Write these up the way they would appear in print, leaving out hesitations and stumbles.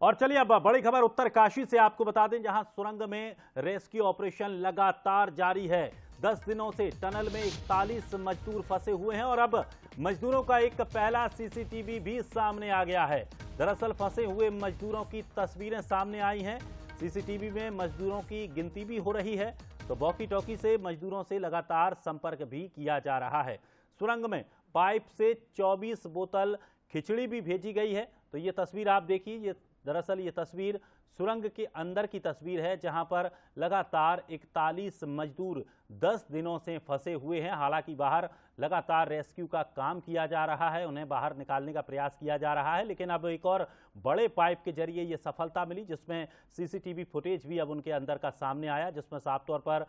और चलिए अब बड़ी खबर उत्तरकाशी से आपको बता दें, जहां सुरंग में रेस्क्यू ऑपरेशन लगातार जारी है। 10 दिनों से टनल में 41 मजदूर फंसे हुए हैं और अब मजदूरों का एक पहला सीसीटीवी भी सामने आ गया है। दरअसल फंसे हुए मजदूरों की तस्वीरें सामने आई हैं। सीसीटीवी में मजदूरों की गिनती भी हो रही है, तो वॉकी टॉकी से मजदूरों से लगातार संपर्क भी किया जा रहा है। सुरंग में पाइप से 24 बोतल खिचड़ी भी भेजी गई है। तो ये तस्वीर आप देखिए, दरअसल ये तस्वीर सुरंग के अंदर की तस्वीर है, जहां पर लगातार 41 मजदूर 10 दिनों से फंसे हुए हैं। हालांकि बाहर लगातार रेस्क्यू का काम किया जा रहा है, उन्हें बाहर निकालने का प्रयास किया जा रहा है, लेकिन अब एक और बड़े पाइप के जरिए ये सफलता मिली, जिसमें सीसीटीवी फुटेज भी अब उनके अंदर का सामने आया, जिसमें साफ तौर पर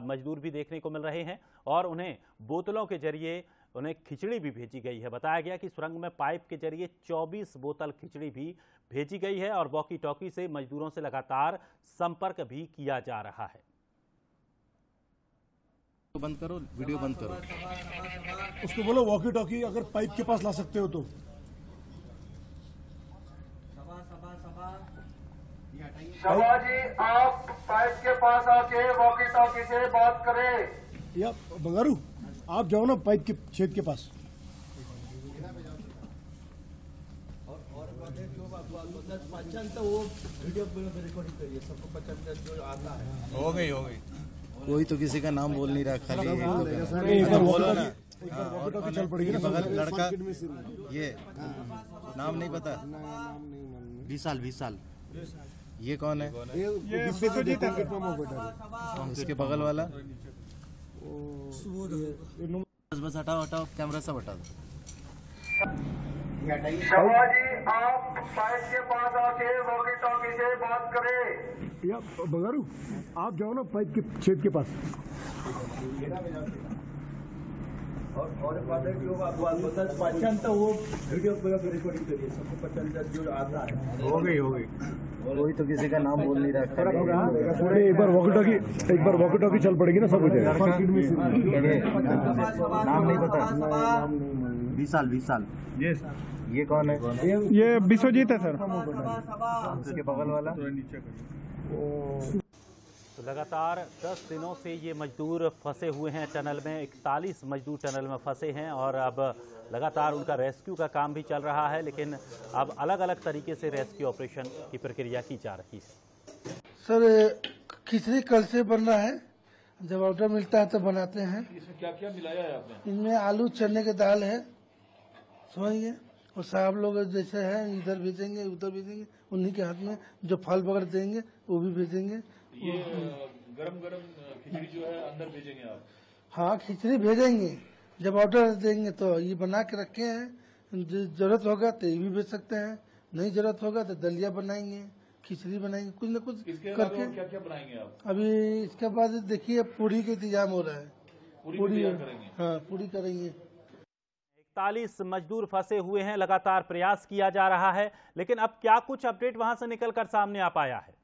मजदूर भी देखने को मिल रहे हैं और उन्हें बोतलों के जरिए उन्हें खिचड़ी भी भेजी गई है। बताया गया कि सुरंग में पाइप के जरिए 24 बोतल खिचड़ी भी भेजी गई है और वॉकी टॉकी से मजदूरों से लगातार संपर्क भी किया जा रहा है। बंद करो, वीडियो बंद करो। उसको बोलो वॉकी टॉकी अगर पाइप के पास ला सकते हो तो। सभा जी, आप पाइप के पास आके वॉकी टॉकी से बात करें। या बंगारू, आप जाओ ना पाइप के छेद के पास। वो वीडियो रिकॉर्डिंग करिए, सबको 55 जो आता है। हो गई कोई तो किसी का नाम बोल नहीं रहा, खाली चल पड़ेगी ना। बगल लड़का ये नाम नहीं पता। 20 साल ये कौन है? ये विश्वजीत है। इसके बगल वाला बस हटाओ, कैमरा सब हटा दो। सभा जी, आप पाइप के पास आके वॉकी टॉकी से बात करें। या बंगारू, आप जाओ ना पाइप के छेद के पास। और बात है जो तो वो वीडियो रिकॉर्डिंग करिए, सबको 55 जो आता है। हो गई कोई तो किसी का नाम बोल नहीं रहा। एक बार वॉकी टॉकी चल पड़ेगी ना सब कुछ। नाम नहीं पता। 20 साल ये कौन है? ये विश्वजीत है सर। इसके बगल वाला तो लगातार 10 दिनों से ये मजदूर फंसे हुए हैं टनल में। 41 मजदूर टनल में फंसे हैं और अब लगातार उनका रेस्क्यू का काम भी चल रहा है, लेकिन अब अलग अलग तरीके से रेस्क्यू ऑपरेशन की प्रक्रिया की जा रही है। सर, खिचड़ी कल से बन रहा है, जब ऑर्डर मिलता है तो बनाते हैं। इसमें क्या क्या मिलाया है आपने? इनमें आलू चने की दाल है, समझिए, और साहब लोग जैसे है इधर भेजेंगे उधर भेजेंगे, उन्हीं के हाथ में जो फल वगैरह देंगे वो भी भेजेंगे। ये गरम खिचड़ी जो है अंदर भेजेंगे आप? हाँ, खिचड़ी भेजेंगे, जब ऑर्डर देंगे तो ये बना के रखे हैं। जरूरत होगा तो ये भी भेज सकते हैं, नहीं जरूरत होगा तो दलिया बनाएंगे, खिचड़ी बनाएंगे, कुछ न कुछ करके। क्या क्या बनाएंगे आप? अभी इसके बाद देखिए पूरी का इंतजाम हो रहा है। पूरी करेंगे? हाँ, पूरी करेंगे। 41 मजदूर फंसे हुए हैं, लगातार प्रयास किया जा रहा है, लेकिन अब क्या कुछ अपडेट वहां से निकलकर सामने आ पाया है?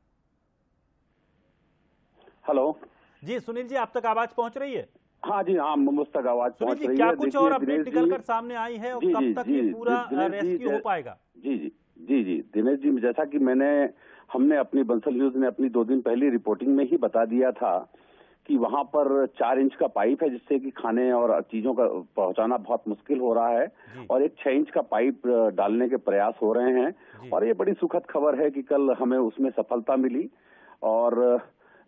हेलो जी सुनील जी, आप तक आवाज पहुंच रही है? हाँ जी, हाँ, मुझ तक आवाज पहुंच रही है। क्या कुछ और अपडेट निकलकर सामने आई है और कब तक ये पूरा रेस्क्यू हो पाएगा? जी दिनेश जी, जैसा कि हमने अपनी बंसल न्यूज ने अपनी 2 दिन पहली रिपोर्टिंग में ही बता दिया था कि वहां पर 4 इंच का पाइप है, जिससे कि खाने और चीजों का पहुंचाना बहुत मुश्किल हो रहा है, और एक 6 इंच का पाइप डालने के प्रयास हो रहे हैं। और ये बड़ी सुखद खबर है कि कल हमें उसमें सफलता मिली और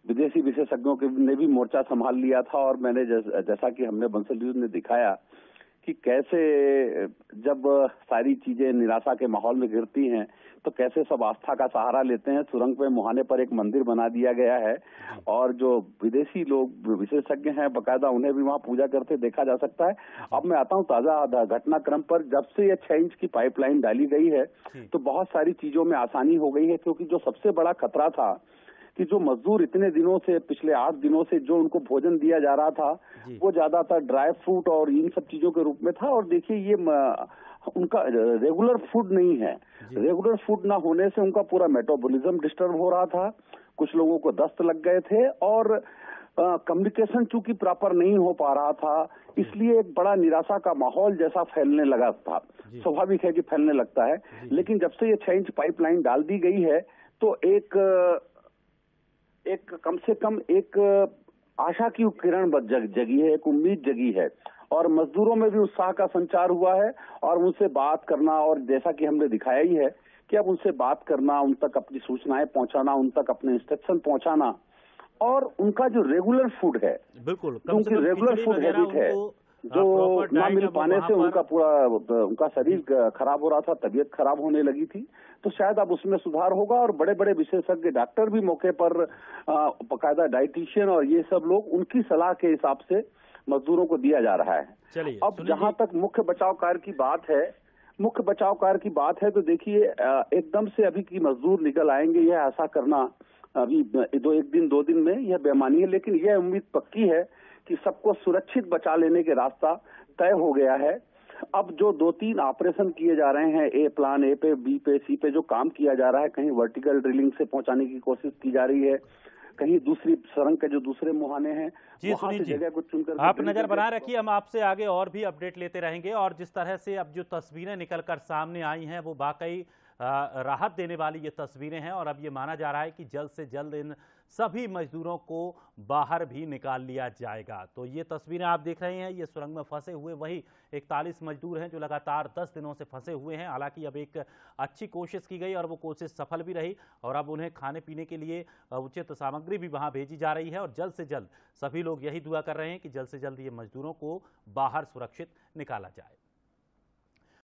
विदेशी विशेषज्ञों ने भी मोर्चा संभाल लिया था। और मैंने जैसा कि हमने बंसल न्यूज ने दिखाया कि कैसे जब सारी चीजें निराशा के माहौल में गिरती हैं तो कैसे सब आस्था का सहारा लेते हैं। सुरंग पे मुहाने पर एक मंदिर बना दिया गया है और जो विदेशी लोग विशेषज्ञ हैं बकायदा उन्हें भी वहां पूजा करते देखा जा सकता है। अब मैं आता हूं ताजा घटनाक्रम पर। जब से ये 6 इंच की पाइपलाइन डाली गई है तो बहुत सारी चीजों में आसानी हो गई है, क्योंकि जो सबसे बड़ा खतरा था कि जो मजदूर इतने दिनों से, पिछले 8 दिनों से जो उनको भोजन दिया जा रहा था वो ज्यादातर ड्राई फ्रूट और इन सब चीजों के रूप में था। और देखिए ये उनका रेगुलर फूड नहीं है। रेगुलर फूड ना होने से उनका पूरा मेटाबॉलिज्म डिस्टर्ब हो रहा था, कुछ लोगों को दस्त लग गए थे और कम्युनिकेशन चूंकि प्रॉपर नहीं हो पा रहा था, इसलिए एक बड़ा निराशा का माहौल जैसा फैलने लगा था। स्वाभाविक है कि फैलने लगता है, लेकिन जब से ये 6 इंच पाइपलाइन डाल दी गई है तो एक कम से कम एक आशा की किरण जगी है, एक उम्मीद जगी है और मजदूरों में भी उत्साह का संचार हुआ है। और उनसे बात करना, और जैसा कि हमने दिखाया ही है कि अब उनसे बात करना, उन तक अपनी सूचनाएं पहुंचाना, उन तक अपने इंस्ट्रक्शन पहुंचाना, और उनका जो रेगुलर फूड है, बिल्कुल उनकी रेगुलर फूड हैबिट है जो ना मिल पाने से उनका शरीर खराब हो रहा था, तबीयत खराब होने लगी थी, तो शायद अब उसमें सुधार होगा। और बड़े बड़े विशेषज्ञ डॉक्टर भी मौके पर, बाकायदा डाइटिशियन और ये सब लोग, उनकी सलाह के हिसाब से मजदूरों को दिया जा रहा है। चलिए, अब जहां तक मुख्य बचाव कार्य की बात है तो देखिए, एकदम से अभी की मजदूर निकल आएंगे यह आशा करना अभी 2 दिन में यह बेईमानी है। लेकिन यह उम्मीद पक्की है कि सबको सुरक्षित बचा लेने के रास्ता तय हो गया है। अब जो 2-3 ऑपरेशन किए जा रहे हैं, प्लान ए पे, बी पे, सी पे जो काम किया जा रहा है, कहीं वर्टिकल ड्रिलिंग से पहुंचाने की कोशिश की जा रही है, कहीं दूसरी सुरंग के जो दूसरे मुहाने हैं वहां से जगह को चुनकर आप नजर बनाए रखिए। हम आपसे आगे और भी अपडेट लेते रहेंगे। और जिस तरह से अब जो तस्वीरें निकलकर सामने आई हैं वो वाकई राहत देने वाली ये तस्वीरें हैं। और अब ये माना जा रहा है कि जल्द से जल्द इन सभी मजदूरों को बाहर भी निकाल लिया जाएगा। तो ये तस्वीरें आप देख रहे हैं, ये सुरंग में फंसे हुए वही 41 मजदूर हैं जो लगातार 10 दिनों से फंसे हुए हैं। हालांकि अब एक अच्छी कोशिश की गई और वो कोशिश सफल भी रही, और अब उन्हें खाने पीने के लिए उचित सामग्री भी वहां भेजी जा रही है। और जल्द से जल्द सभी लोग यही दुआ कर रहे हैं कि जल्द से जल्द ये मजदूरों को बाहर सुरक्षित निकाला जाए।